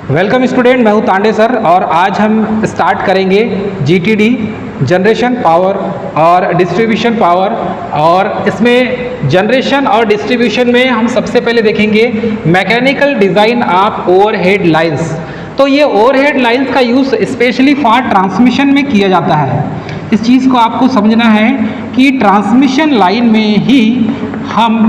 Welcome student, मैं हूं Tande sir और आज हम स्टार्ट करेंगे जीटीडी जनरेशन पावर और डिस्ट्रीब्यूशन पावर। और इसमें जनरेशन और डिस्ट्रीब्यूशन में हम सबसे पहले देखेंगे mechanical design of overhead lines. तो ये ओवरहेड लाइंस का यूज़ स्पेशली फॉर ट्रांसमिशन में किया जाता है। इस चीज़ को आपको समझना है कि ट्रांसमिशन लाइन में ही हम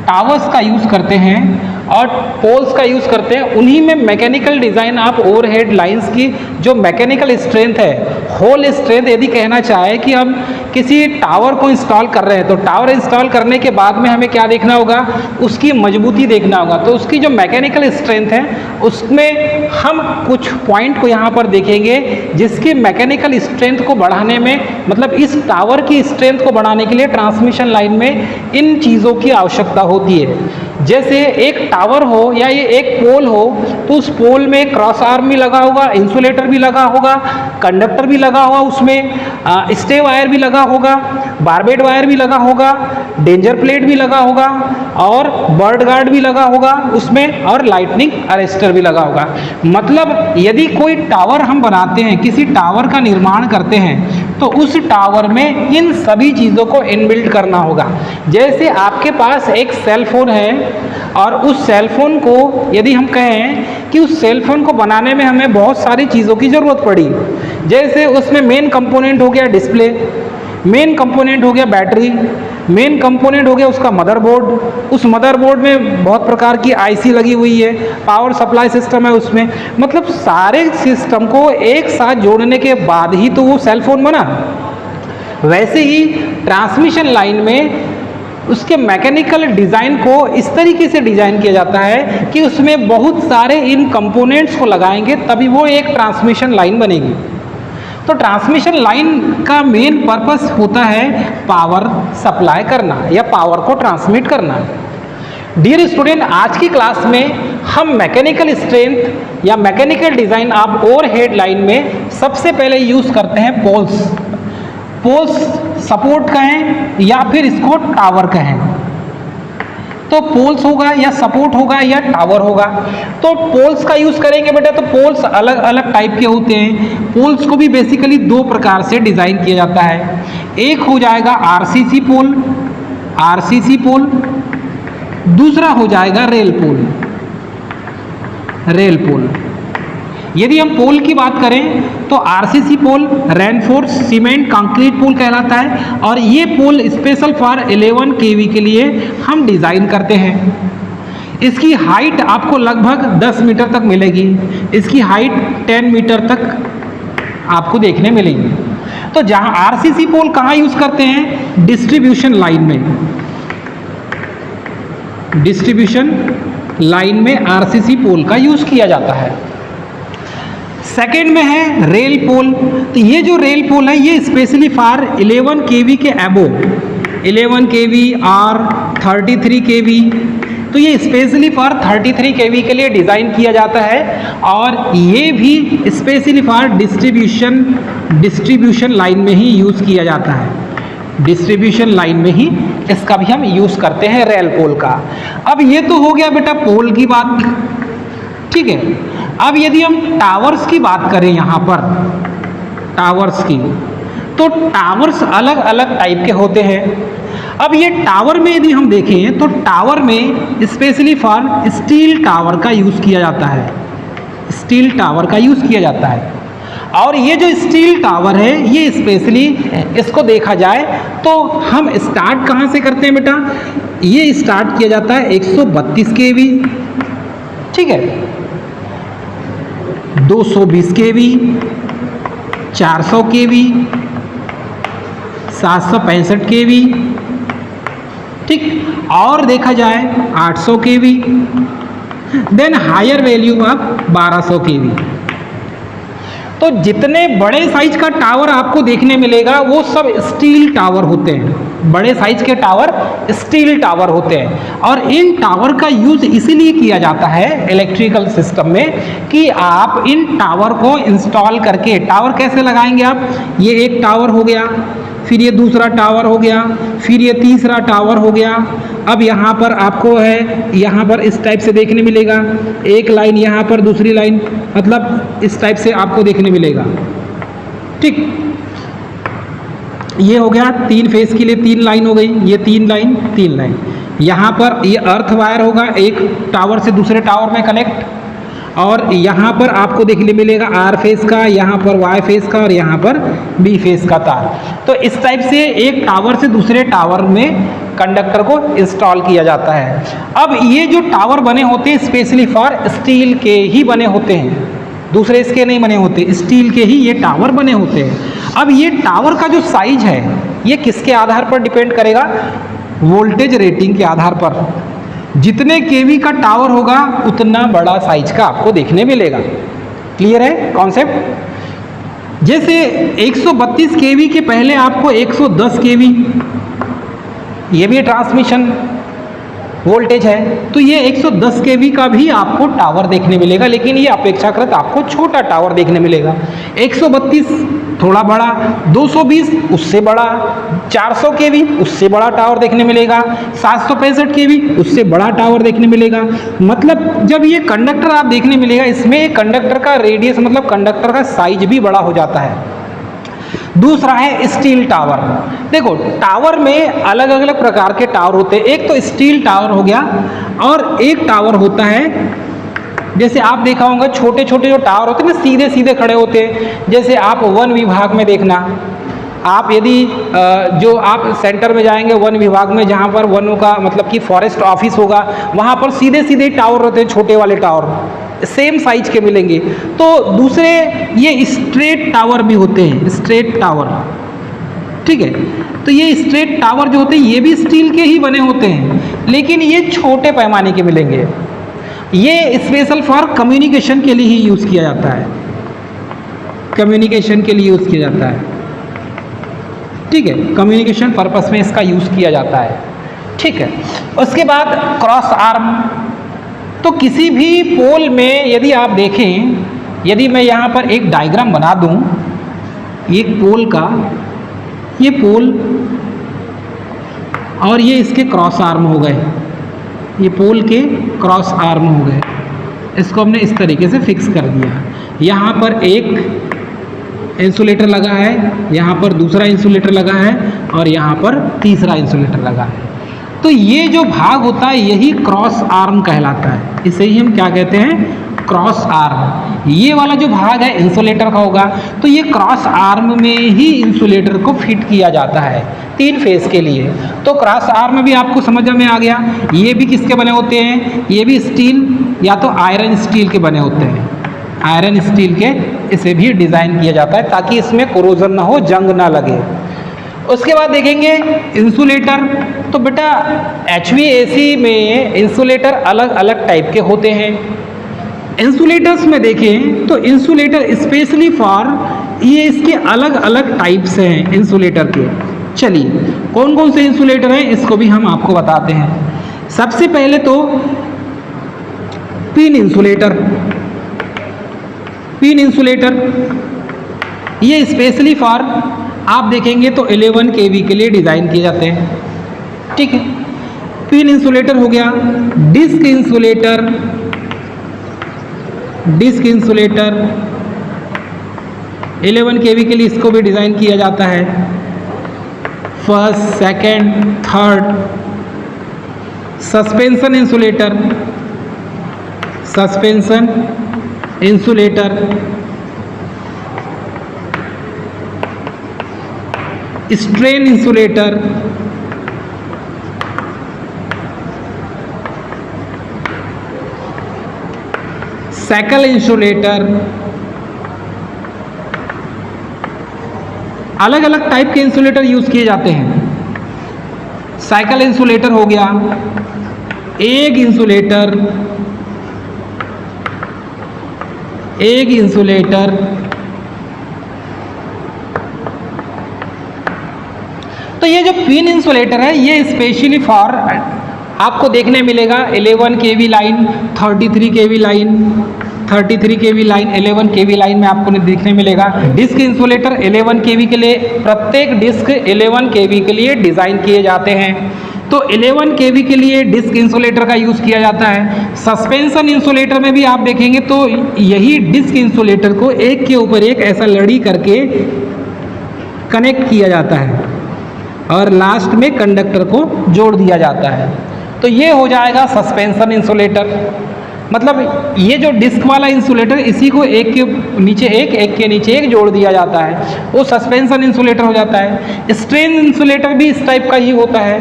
टावर्स का यूज़ करते हैं और पोल्स का यूज़ करते हैं। उन्हीं में mechanical design of overhead lines की जो मैकेनिकल स्ट्रेंथ है, होल स्ट्रेंथ यदि कहना चाहे कि हम किसी टावर को इंस्टॉल कर रहे हैं तो टावर इंस्टॉल करने के बाद में हमें क्या देखना होगा, उसकी मजबूती देखना होगा। तो उसकी जो मैकेनिकल स्ट्रेंथ है उसमें हम कुछ पॉइंट को यहाँ पर देखेंगे जिसकी मैकेनिकल स्ट्रेंथ को बढ़ाने में, मतलब इस टावर की स्ट्रेंथ को बढ़ाने के लिए ट्रांसमिशन लाइन में इन चीज़ों की आवश्यकता होती है। जैसे एक टावर हो या ये एक पोल हो तो उस पोल में क्रॉस आर्म भी लगा होगा, इंसुलेटर भी लगा होगा, कंडक्टर भी लगा होगा, उसमें स्टे वायर भी लगा होगा, बारबेड वायर भी लगा होगा, डेंजर प्लेट भी लगा होगा और बर्ड गार्ड भी लगा होगा उसमें, और लाइटनिंग अरेस्टर भी लगा होगा। मतलब यदि कोई टावर हम बनाते हैं, किसी टावर का निर्माण करते हैं तो उस टावर में इन सभी चीज़ों को इनबिल्ट करना होगा। जैसे आपके पास एक सेल फोन है और उस सेल फोन को यदि हम कहें कि उस सेल फोन को बनाने में हमें बहुत सारी चीज़ों की ज़रूरत पड़ी, जैसे उसमें मेन कंपोनेंट हो गया डिस्प्ले, मेन कंपोनेंट हो गया बैटरी, मेन कंपोनेंट हो गया उसका मदरबोर्ड, उस मदरबोर्ड में बहुत प्रकार की आईसी लगी हुई है, पावर सप्लाई सिस्टम है उसमें। मतलब सारे सिस्टम को एक साथ जोड़ने के बाद ही तो वो सेल फोन बना। वैसे ही ट्रांसमिशन लाइन में उसके मैकेनिकल डिज़ाइन को इस तरीके से डिज़ाइन किया जाता है कि उसमें बहुत सारे इन कंपोनेंट्स को लगाएंगे तभी वो एक ट्रांसमिशन लाइन बनेगी। तो ट्रांसमिशन लाइन का मेन पर्पस होता है पावर सप्लाई करना या पावर को ट्रांसमिट करना। डियर स्टूडेंट, आज की क्लास में हम मैकेनिकल स्ट्रेंथ या mechanical design of overhead line में सबसे पहले यूज़ करते हैं पोल्स। पोल्स सपोर्ट कहें या फिर इसको टावर कहें, तो पोल्स होगा या सपोर्ट होगा या टावर होगा। तो पोल्स का यूज़ करेंगे बेटा, तो पोल्स अलग अलग टाइप के होते हैं। पोल्स को भी बेसिकली दो प्रकार से डिज़ाइन किया जाता है। एक हो जाएगा आरसीसी पोल, आरसीसी पोल, दूसरा हो जाएगा रेल पोल, रेल पोल। यदि हम पोल की बात करें तो RCC pole reinforce cement concrete pole कहलाता है और ये पोल स्पेशल फॉर 11 केवी के लिए हम डिज़ाइन करते हैं। इसकी हाइट आपको लगभग 10 मीटर तक मिलेगी, इसकी हाइट 10 मीटर तक आपको देखने मिलेगी। तो जहां आरसीसी पोल कहाँ यूज़ करते हैं, डिस्ट्रीब्यूशन लाइन में, डिस्ट्रीब्यूशन लाइन में आरसीसी पोल का यूज़ किया जाता है। सेकेंड में है रेल पोल। तो ये जो रेल पोल है ये स्पेशली फॉर 11 केवी के अबो, 11 केवी और 33 केवी, तो ये स्पेशली फॉर 33 केवी के लिए डिज़ाइन किया जाता है और ये भी स्पेशली फॉर डिस्ट्रीब्यूशन लाइन में ही यूज़ किया जाता है। डिस्ट्रीब्यूशन लाइन में ही इसका भी हम यूज़ करते हैं रेल पोल का। अब ये तो हो गया बेटा पोल की बात, ठीक है। अब यदि हम टावर्स की बात करें यहाँ पर, टावर्स की, तो टावर्स अलग अलग टाइप के होते हैं। अब ये टावर में यदि हम देखें तो टावर में स्पेशली फॉर स्टील टावर का यूज़ किया जाता है, स्टील टावर का यूज़ किया जाता है। और ये जो स्टील टावर है ये स्पेशली इसको देखा जाए तो हम स्टार्ट कहाँ से करते हैं बेटा, ये स्टार्ट किया जाता है 132 केवी, ठीक है, 220 केवी, 400 केवी, 765 केवी, ठीक, और देखा जाए 800 केवी, देन हायर वैल्यू ऑफ 1200 केवी। तो जितने बड़े साइज का टावर आपको देखने मिलेगा वो सब स्टील टावर होते हैं। बड़े साइज के टावर स्टील टावर होते हैं और इन टावर का यूज इसीलिए किया जाता है इलेक्ट्रिकल सिस्टम में कि आप इन टावर को इंस्टॉल करके, टावर कैसे लगाएंगे आप, ये एक टावर हो गया, फिर ये दूसरा टावर हो गया, फिर ये तीसरा टावर हो गया। अब यहाँ पर आपको है, यहाँ पर इस टाइप से देखने मिलेगा, एक लाइन यहाँ पर, दूसरी लाइन, मतलब इस टाइप से आपको देखने मिलेगा। ठीक, ये हो गया 3 फेज के लिए 3 लाइन हो गई, ये 3 लाइन 3 लाइन। यहाँ पर ये अर्थ वायर होगा, एक टावर से दूसरे टावर में कनेक्ट, और यहाँ पर आपको देखने मिलेगा आर फेज का, यहाँ पर वाई फेज का, और यहाँ पर बी फेज का तार। तो इस टाइप से एक टावर से दूसरे टावर में कंडक्टर को इंस्टॉल किया जाता है। अब ये जो टावर बने होते हैं स्पेशली फॉर स्टील के ही बने होते हैं, दूसरे इसके नहीं बने होते, स्टील के ही ये टावर बने होते हैं। अब ये टावर का जो साइज है ये किसके आधार पर डिपेंड करेगा? वोल्टेज रेटिंग के आधार पर। जितने केवी का टावर होगा उतना बड़ा साइज का आपको देखने मिलेगा। क्लियर है कॉन्सेप्ट? जैसे 132 केवी के पहले आपको 110 केवी, ये भी ट्रांसमिशन वोल्टेज है, तो ये 110 केवी का भी आपको टावर देखने मिलेगा, लेकिन ये अपेक्षाकृत आपको छोटा टावर देखने मिलेगा। 132 थोड़ा बड़ा, 220 उससे बड़ा, 400 केवी उससे बड़ा टावर देखने मिलेगा, 765 केवी उससे बड़ा टावर देखने मिलेगा। मतलब जब ये कंडक्टर आप देखने मिलेगा, इसमें कंडक्टर का रेडियस मतलब कंडक्टर का साइज भी बड़ा हो जाता है। दूसरा है स्टील टावर। देखो टावर में अलग अलग प्रकार के टावर होते हैं। एक तो स्टील टावर हो गया, और एक टावर होता है जैसे आप देखा होगा छोटे छोटे जो टावर होते हैं ना, सीधे सीधे खड़े होते हैं। जैसे आप वन विभाग में देखना, आप यदि जो आप सेंटर में जाएंगे वन विभाग में, जहाँ पर वनों का मतलब कि फॉरेस्ट ऑफिस होगा, वहाँ पर सीधे सीधे टावर होते हैं, छोटे वाले टावर सेम साइज के मिलेंगे। तो दूसरे ये स्ट्रेट टावर भी होते हैं, स्ट्रेट टावर, ठीक है। तो ये स्ट्रेट टावर जो होते हैं ये भी स्टील के ही बने होते हैं, लेकिन ये छोटे पैमाने के मिलेंगे। ये स्पेशल फॉर कम्युनिकेशन के लिए ही यूज़ किया जाता है, कम्युनिकेशन के लिए यूज़ किया जाता है, ठीक है। कम्युनिकेशन पर्पस में इसका यूज़ किया जाता है, ठीक है। उसके बाद क्रॉस आर्म। तो किसी भी पोल में यदि आप देखें, यदि मैं यहाँ पर एक डायग्राम बना दूँ एक पोल का, ये पोल और ये इसके क्रॉस आर्म हो गए, ये पोल के क्रॉस आर्म हो गए। इसको हमने इस तरीके से फिक्स कर दिया। यहाँ पर एक इंसुलेटर लगा है, यहाँ पर दूसरा इंसुलेटर लगा है, और यहाँ पर तीसरा इंसुलेटर लगा है। तो ये जो भाग होता है यही क्रॉस आर्म कहलाता है। इसे ही हम क्या कहते हैं? Cross arm. ये वाला जो भाग है इंसुलेटर का होगा, तो ये क्रॉस आर्म में ही इंसुलेटर को फिट किया जाता है 3 फेज के लिए। तो क्रॉस आर्म भी आपको समझ में आ गया। ये भी किसके बने होते हैं? ये भी स्टील या तो आयरन स्टील के बने होते हैं, आयरन स्टील के इसे भी डिज़ाइन किया जाता है ताकि इसमें कोरोजन ना हो, जंग ना लगे। उसके बाद देखेंगे इंसुलेटर। तो बेटा HVAC में इंसुलेटर अलग अलग टाइप के होते हैं। इंसुलेटर्स में देखें तो इंसुलेटर स्पेशली फॉर, ये इसके अलग अलग टाइप्स हैं इंसुलेटर के। चलिए कौन कौन से इंसुलेटर हैं इसको भी हम आपको बताते हैं। सबसे पहले तो पिन इंसुलेटर। पिन इंसुलेटर ये स्पेशली फॉर, आप देखेंगे तो 11 kV के लिए डिज़ाइन किए जाते हैं, ठीक है। पिन इंसुलेटर हो गया। Disc insulator, disc insulator 11 kV के लिए इसको भी डिज़ाइन किया जाता है। First, second, third. Suspension insulator, suspension insulator. Strain insulator, shackle insulator. अलग अलग टाइप के इंसुलेटर यूज़ किए जाते हैं। साइकिल इंसुलेटर हो गया, एग इंसुलेटर, एग इंसुलेटर। तो ये जो पिन इंसुलेटर है ये स्पेशली फॉर, आपको देखने मिलेगा 11 kV line, 33 kV line, 33 kV line, 11 kV line में आपको देखने मिलेगा। डिस्क इंसुलेटर 11 kV के लिए, प्रत्येक डिस्क 11 kV के लिए डिज़ाइन किए जाते हैं। तो 11 kV के लिए डिस्क इंसुलेटर का यूज़ किया जाता है। सस्पेंशन इंसुलेटर में भी आप देखेंगे तो यही डिस्क इंसुलेटर को एक के ऊपर एक ऐसा लड़ी करके कनेक्ट किया जाता है और लास्ट में कंडक्टर को जोड़ दिया जाता है। तो ये हो जाएगा सस्पेंशन इंसुलेटर। मतलब ये जो डिस्क वाला इंसुलेटर, इसी को एक के नीचे एक, एक के नीचे एक जोड़ दिया जाता है, वो सस्पेंशन इंसुलेटर हो जाता है। स्ट्रेन इंसुलेटर भी इस टाइप का ही होता है।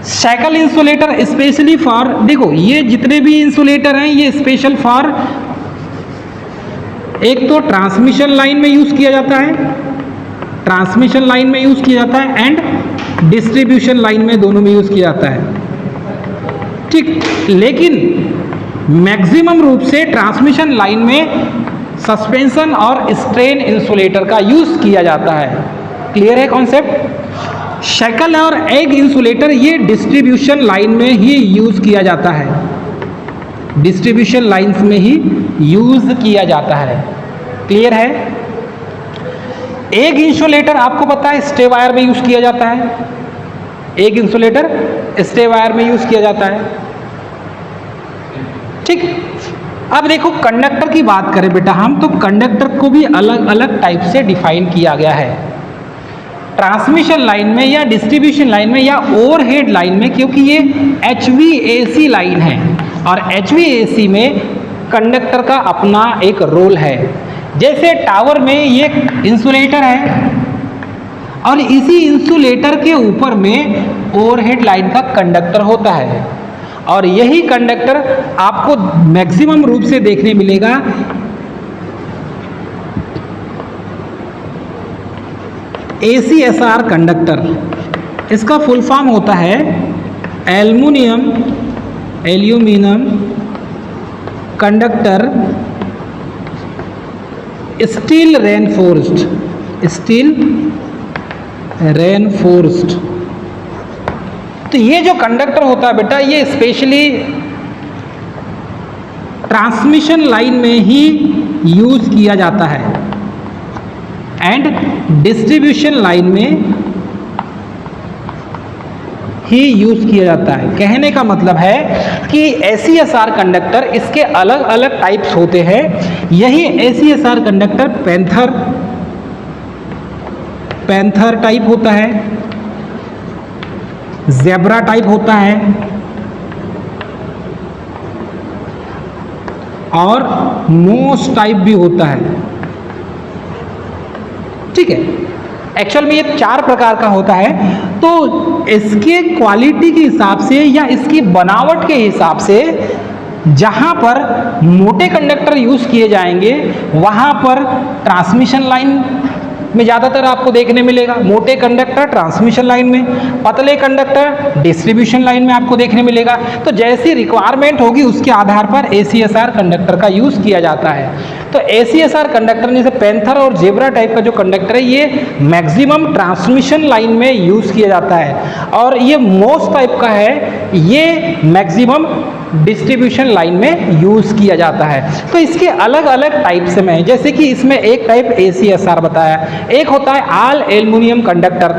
साइकिल इंसुलेटर स्पेशली फॉर, देखो ये जितने भी इंसुलेटर हैं ये स्पेशल फॉर, एक तो ट्रांसमिशन लाइन में यूज़ किया जाता है, ट्रांसमिशन लाइन में यूज़ किया जाता है एंड डिस्ट्रीब्यूशन लाइन में, दोनों में यूज़ किया जाता है। ठीक, लेकिन मैक्सिमम रूप से ट्रांसमिशन लाइन में सस्पेंशन और स्ट्रेन इंसुलेटर का यूज़ किया जाता है। क्लियर है कॉन्सेप्ट? शैकल और एग इंसुलेटर ये डिस्ट्रीब्यूशन लाइन में ही यूज़ किया जाता है, डिस्ट्रीब्यूशन लाइंस में ही यूज़ किया जाता है। क्लियर है? एग इंसुलेटर आपको पता है स्टे वायर में यूज़ किया जाता है। एग इंसुलेटर स्टे वायर में यूज़ किया जाता है। ठीक, अब देखो कंडक्टर की बात करें बेटा हम, तो कंडक्टर को भी अलग अलग टाइप से डिफाइन किया गया है। ट्रांसमिशन लाइन में या डिस्ट्रीब्यूशन लाइन में या ओवरहेड लाइन में, क्योंकि ये HVAC लाइन है और HVAC में कंडक्टर का अपना एक रोल है। जैसे टावर में ये इंसुलेटर है और इसी इंसुलेटर के ऊपर में ओवरहेड लाइन का कंडक्टर होता है और यही कंडक्टर आपको मैक्सिमम रूप से देखने मिलेगा ACSR कंडक्टर। इसका फुल फॉर्म होता है एल्यूमिनियम कंडक्टर स्टील रेनफोर्स्ड। तो ये जो कंडक्टर होता है बेटा, ये स्पेशली ट्रांसमिशन लाइन में ही यूज़ किया जाता है एंड डिस्ट्रीब्यूशन लाइन में ही यूज़ किया जाता है। कहने का मतलब है कि ACSR कंडक्टर, इसके अलग अलग टाइप्स होते हैं। यही ACSR कंडक्टर पैंथर टाइप होता है, ज़ेब्रा टाइप होता है और मोस टाइप भी होता है। ठीक है, एक्चुअल में ये 4 प्रकार का होता है। तो इसके क्वालिटी के हिसाब से या इसकी बनावट के हिसाब से जहाँ पर मोटे कंडक्टर यूज़ किए जाएंगे वहाँ पर ट्रांसमिशन लाइन में ज़्यादातर आपको देखने मिलेगा मोटे कंडक्टर, ट्रांसमिशन लाइन में पतले कंडक्टर डिस्ट्रीब्यूशन लाइन में आपको देखने मिलेगा। तो जैसी रिक्वायरमेंट होगी उसके आधार पर ACSR कंडक्टर का यूज़ किया जाता है। तो ACSR कंडक्टर जैसे पैंथर और ज़ेब्रा टाइप का जो कंडक्टर है ये मैक्सिमम ट्रांसमिशन लाइन में यूज़ किया जाता है और ये मोस टाइप का है, ये मैक्सिमम डिस्ट्रीब्यूशन लाइन में यूज़ किया जाता है। तो इसके अलग अलग टाइप्स में, जैसे कि इसमें एक टाइप ACSR बताया, एक होता है ऑल एल्युमिनियम कंडक्टर।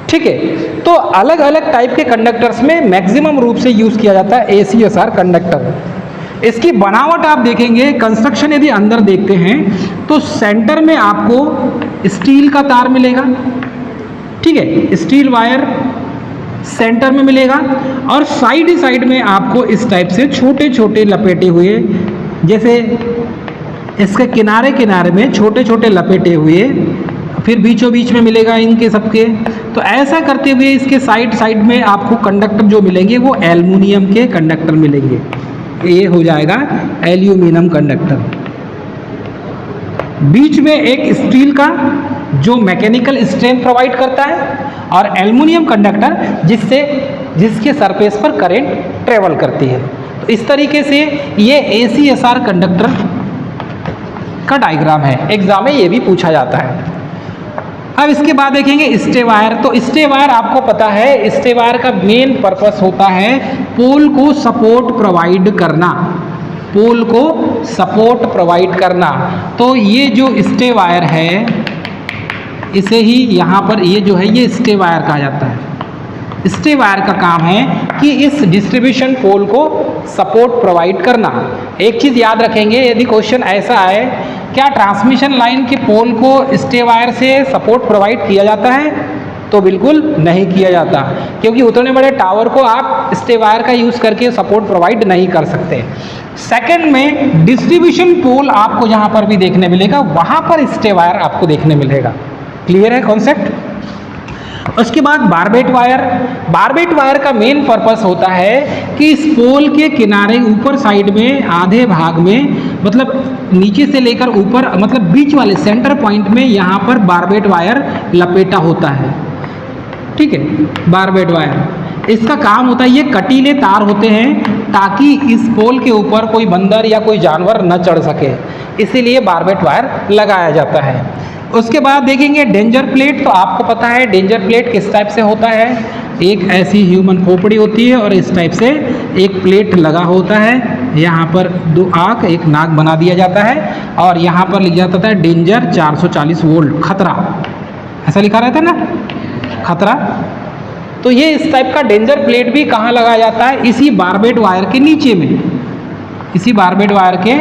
ठीक है, तो अलग अलग टाइप के कंडक्टर्स में मैक्सिमम रूप से यूज़ किया जाता है ACSR कंडक्टर। इसकी बनावट आप देखेंगे, कंस्ट्रक्शन यदि अंदर देखते हैं तो सेंटर में आपको स्टील का तार मिलेगा। ठीक है, स्टील वायर सेंटर में मिलेगा और साइड में आपको इस टाइप से छोटे छोटे लपेटे हुए, जैसे इसके किनारे में छोटे छोटे लपेटे हुए, फिर बीचों बीच में मिलेगा इनके सबके। तो ऐसा करते हुए इसके साइड में आपको कंडक्टर जो मिलेंगे वो एल्युमिनियम के कंडक्टर मिलेंगे। ये हो जाएगा एल्यूमिनियम कंडक्टर। बीच में एक स्टील का जो मैकेनिकल स्ट्रेंथ प्रोवाइड करता है और एल्युमिनियम कंडक्टर जिसके सरफेस पर करंट ट्रेवल करती है। तो इस तरीके से ये ACSR कंडक्टर का डायग्राम है, एग्जाम में ये भी पूछा जाता है। अब इसके बाद देखेंगे स्टे वायर। तो स्टे वायर आपको पता है, स्टे वायर का मेन पर्पस होता है पोल को सपोर्ट प्रोवाइड करना। पोल को सपोर्ट प्रोवाइड करना। तो ये जो स्टे वायर है इसे ही यहाँ पर ये जो है ये स्टे वायर कहा जाता है। स्टे वायर का काम है कि इस डिस्ट्रीब्यूशन पोल को सपोर्ट प्रोवाइड करना। एक चीज़ याद रखेंगे, यदि क्वेश्चन ऐसा आए क्या ट्रांसमिशन लाइन के पोल को स्टे वायर से सपोर्ट प्रोवाइड किया जाता है, तो बिल्कुल नहीं किया जाता, क्योंकि उतने बड़े टावर को आप स्टे वायर का यूज़ करके सपोर्ट प्रोवाइड नहीं कर सकते। सेकंड में डिस्ट्रीब्यूशन पोल आपको जहाँ पर भी देखने मिलेगा वहाँ पर स्टे वायर आपको देखने मिलेगा। क्लियर है कॉन्सेप्ट? उसके बाद बारबेट वायर। बारबेट वायर का मेन पर्पस होता है कि इस पोल के किनारे ऊपर साइड में आधे भाग में, मतलब नीचे से लेकर ऊपर, मतलब बीच वाले सेंटर पॉइंट में यहाँ पर बारबेट वायर लपेटा होता है। ठीक है, बारबेट वायर इसका काम होता है, ये कटीले तार होते हैं ताकि इस पोल के ऊपर कोई बंदर या कोई जानवर न चढ़ सके, इसीलिए बारबेट वायर लगाया जाता है। उसके बाद देखेंगे डेंजर प्लेट। तो आपको पता है डेंजर प्लेट किस टाइप से होता है, एक ऐसी ह्यूमन खोपड़ी होती है और इस टाइप से एक प्लेट लगा होता है, यहाँ पर 2 आँख 1 नाक बना दिया जाता है और यहाँ पर लिखा जाता है डेंजर 440 वोल्ट, खतरा, ऐसा लिखा रहता है ना, खतरा। तो ये इस टाइप का डेंजर प्लेट भी कहाँ लगाया जाता है, इसी बारबेट वायर के नीचे में, इसी बारबेट वायर के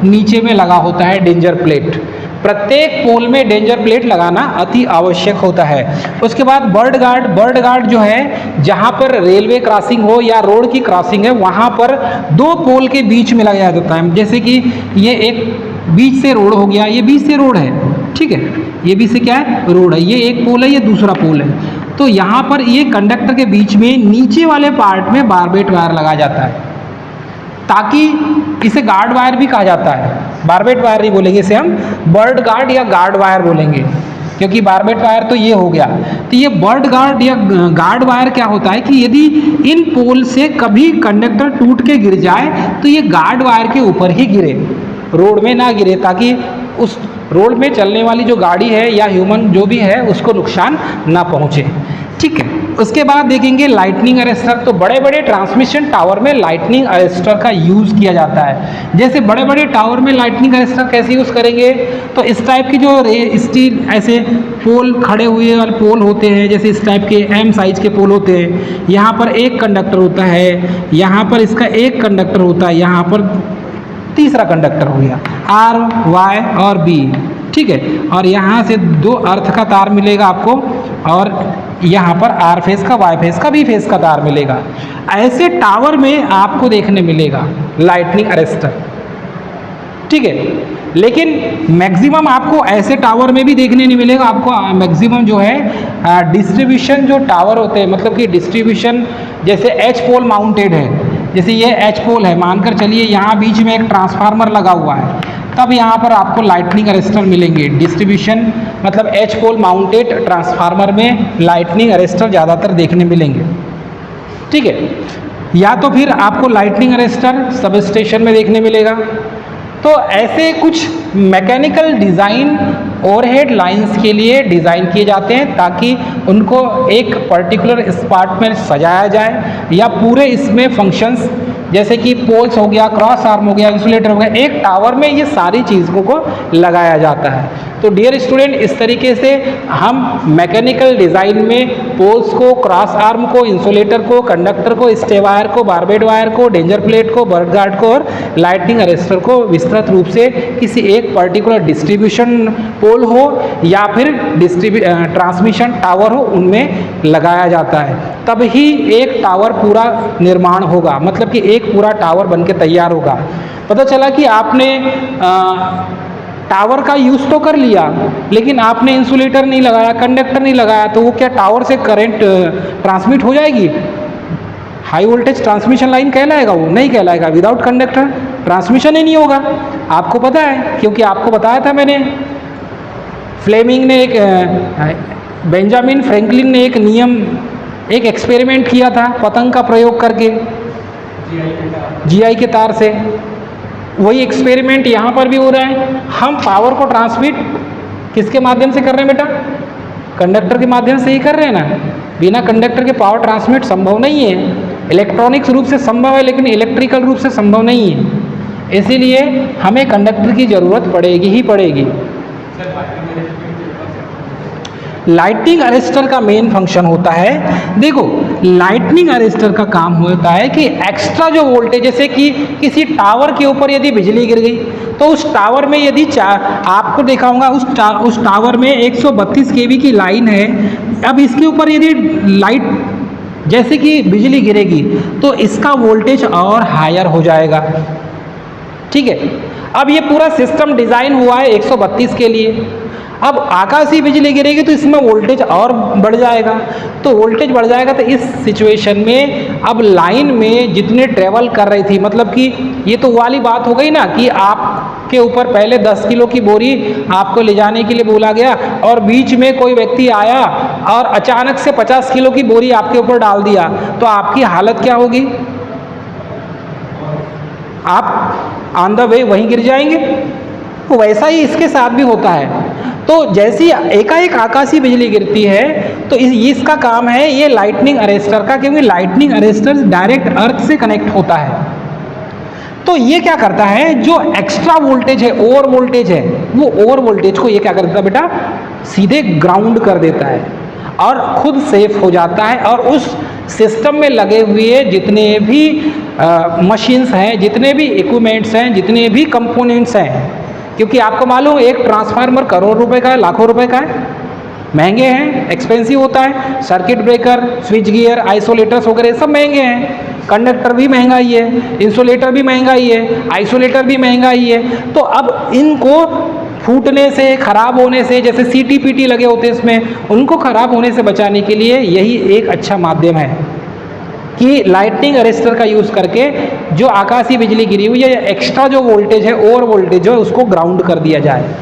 नीचे में लगा होता है डेंजर प्लेट। प्रत्येक पोल में डेंजर प्लेट लगाना अति आवश्यक होता है। उसके बाद बर्ड गार्ड। बर्ड गार्ड जो है जहाँ पर रेलवे क्रॉसिंग हो या रोड की क्रॉसिंग है वहाँ पर 2 पोल के बीच में लगाया जाता है। जैसे कि ये एक बीच से रोड हो गया, ये बीच से रोड है, ठीक है, ये बीच से क्या है, रोड है, ये एक पोल है, ये दूसरा पोल है। तो यहाँ पर ये कंडक्टर के बीच में नीचे वाले पार्ट में बारबेट वायर लगाया जाता है, ताकि इसे गार्ड वायर भी कहा जाता है। बारबेट वायर नहीं बोलेंगे, इसे हम बर्ड गार्ड या गार्ड वायर बोलेंगे, क्योंकि बारबेट वायर तो ये हो गया। तो ये बर्ड गार्ड या गार्ड वायर क्या होता है कि यदि इन पोल से कभी कंडक्टर टूट के गिर जाए तो ये गार्ड वायर के ऊपर ही गिरे, रोड में ना गिरे, ताकि उस रोड में चलने वाली जो गाड़ी है या ह्यूमन जो भी है उसको नुकसान ना पहुँचे। ठीक है, उसके बाद देखेंगे लाइटनिंग अरेस्टर। तो बड़े बड़े ट्रांसमिशन टावर में लाइटनिंग अरेस्टर का यूज़ किया जाता है। जैसे बड़े बड़े टावर में लाइटनिंग अरेस्टर कैसे यूज़ करेंगे, तो इस टाइप की जो स्टील ऐसे पोल खड़े हुए वाले पोल होते हैं, जैसे इस टाइप के M साइज के पोल होते हैं, यहाँ पर एक कंडक्टर होता है, यहाँ पर इसका एक कंडक्टर होता है, यहाँ पर तीसरा कंडक्टर हो गया R, Y और B, ठीक है, और यहाँ से 2 अर्थ का तार मिलेगा आपको और यहाँ पर R फेस का, Y फेस का, B फेस का तार मिलेगा। ऐसे टावर में आपको देखने मिलेगा लाइटनिंग अरेस्टर, ठीक है। लेकिन मैक्सिमम आपको ऐसे टावर में भी देखने नहीं मिलेगा, आपको मैक्सिमम जो है डिस्ट्रीब्यूशन जो टावर होते हैं, मतलब कि डिस्ट्रीब्यूशन जैसे H पोल माउंटेड है, जैसे ये H पोल है, मानकर चलिए यहाँ बीच में एक ट्रांसफार्मर लगा हुआ है, तब यहाँ पर आपको लाइटनिंग अरेस्टर मिलेंगे। डिस्ट्रीब्यूशन मतलब H पोल माउंटेड ट्रांसफार्मर में लाइटनिंग अरेस्टर ज़्यादातर देखने मिलेंगे, ठीक है। या तो फिर आपको लाइटनिंग अरेस्टर सब स्टेशन में देखने मिलेगा। तो ऐसे कुछ मैकेनिकल डिज़ाइन ओवरहेड लाइंस के लिए डिज़ाइन किए जाते हैं ताकि उनको एक पर्टिकुलर स्पॉट में सजाया जाए, या पूरे इसमें फंक्शंस जैसे कि पोल्स हो गया, क्रॉस आर्म हो गया, इंसुलेटर हो गया, एक टावर में ये सारी चीज़ों को लगाया जाता है। तो डियर स्टूडेंट, इस तरीके से हम मैकेनिकल डिज़ाइन में पोल्स को, क्रॉस आर्म को, इंसुलेटर को, कंडक्टर को, स्टे वायर को, बारबेट वायर को, डेंजर प्लेट को, बर्ड गार्ड को और लाइटनिंग अरेस्टर को विस्तृत रूप से किसी एक पर्टिकुलर डिस्ट्रीब्यूशन पोल हो या फिर ट्रांसमिशन टावर हो, उनमें लगाया जाता है। तब ही एक टावर पूरा निर्माण होगा, मतलब कि एक पूरा टावर बनके तैयार होगा। पता चला कि आपने टावर का यूज़ तो कर लिया, लेकिन आपने इंसुलेटर नहीं लगाया, कंडक्टर नहीं लगाया, तो वो क्या टावर से करंट ट्रांसमिट हो जाएगी? हाई वोल्टेज ट्रांसमिशन लाइन कहलाएगा? वो नहीं कहलाएगा। विदाउट कंडक्टर ट्रांसमिशन ही नहीं होगा। आपको पता है, क्योंकि आपको बताया था मैंने, फ्लेमिंग ने बेंजामिन फ्रैंकलिन ने एक नियम, एक एक्सपेरिमेंट किया था पतंग का प्रयोग करके, GI के तार से। वही एक्सपेरिमेंट यहाँ पर भी हो रहा है। हम पावर को ट्रांसमिट किसके माध्यम से कर रहे हैं बेटा? कंडक्टर के माध्यम से ही कर रहे हैं ना। बिना कंडक्टर के पावर ट्रांसमिट संभव नहीं है। इलेक्ट्रॉनिक्स रूप से संभव है, लेकिन इलेक्ट्रिकल रूप से संभव नहीं है। इसीलिए हमें कंडक्टर की ज़रूरत पड़ेगी ही पड़ेगी। लाइटनिंग अरेस्टर का मेन फंक्शन होता है, देखो लाइटनिंग अरेस्टर का काम होता है कि एक्स्ट्रा जो वोल्टेज, जैसे कि किसी टावर के ऊपर यदि बिजली गिर गई तो उस टावर में यदि आपको देखा होगा उस टावर में 132 kV की लाइन है। अब इसके ऊपर यदि लाइट जैसे कि बिजली गिरेगी तो इसका वोल्टेज और हायर हो जाएगा, ठीक है। अब ये पूरा सिस्टम डिज़ाइन हुआ है 132 के लिए। अब आकाशीय बिजली गिरेगी तो इसमें वोल्टेज और बढ़ जाएगा, तो वोल्टेज बढ़ जाएगा तो इस सिचुएशन में अब लाइन में जितने ट्रेवल कर रही थी, मतलब कि ये तो वाली बात हो गई ना कि आपके ऊपर पहले 10 किलो की बोरी आपको ले जाने के लिए बोला गया और बीच में कोई व्यक्ति आया और अचानक से 50 किलो की बोरी आपके ऊपर डाल दिया, तो आपकी हालत क्या होगी? आप ऑन द वे वहीं गिर जाएंगे। तो वैसा ही इसके साथ भी होता है। तो जैसी एकाएक आकाशीय बिजली गिरती है तो इसका काम है ये लाइटनिंग अरेस्टर का, क्योंकि लाइटनिंग अरेस्टर डायरेक्ट अर्थ से कनेक्ट होता है। तो ये क्या करता है, जो एक्स्ट्रा वोल्टेज है, ओवर वोल्टेज है, वो ओवर वोल्टेज को ये क्या कर देता है बेटा, सीधे ग्राउंड कर देता है और खुद सेफ हो जाता है। और उस सिस्टम में लगे हुए जितने भी मशीन्स हैं, जितने भी इक्विपमेंट्स हैं, जितने भी कंपोनेंट्स हैं, क्योंकि आपको मालूम एक ट्रांसफार्मर करोड़ रुपए का है, लाखों रुपए का है, महंगे हैं, एक्सपेंसिव होता है। Circuit breaker, switch gear, isolators वगैरह सब महंगे हैं। कंडक्टर भी महंगा ही है, इंसुलेटर भी महंगा ही है, आइसोलेटर भी महंगा ही है। तो अब इनको फूटने से, खराब होने से, जैसे CT-PT लगे होते हैं इसमें, उनको खराब होने से बचाने के लिए यही एक अच्छा माध्यम है कि लाइटनिंग अरेस्टर का यूज़ करके जो आकाशीय बिजली गिरी हुई है, एक्स्ट्रा जो वोल्टेज है, ओवर वोल्टेज है, उसको ग्राउंड कर दिया जाए।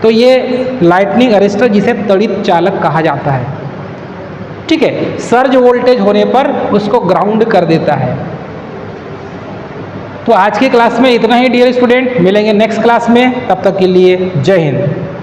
तो ये लाइटनिंग अरेस्टर जिसे त्वरित चालक कहा जाता है, ठीक है, सर्ज वोल्टेज होने पर उसको ग्राउंड कर देता है। तो आज की क्लास में इतना ही डियर स्टूडेंट, मिलेंगे नेक्स्ट क्लास में, तब तक के लिए जय हिंद।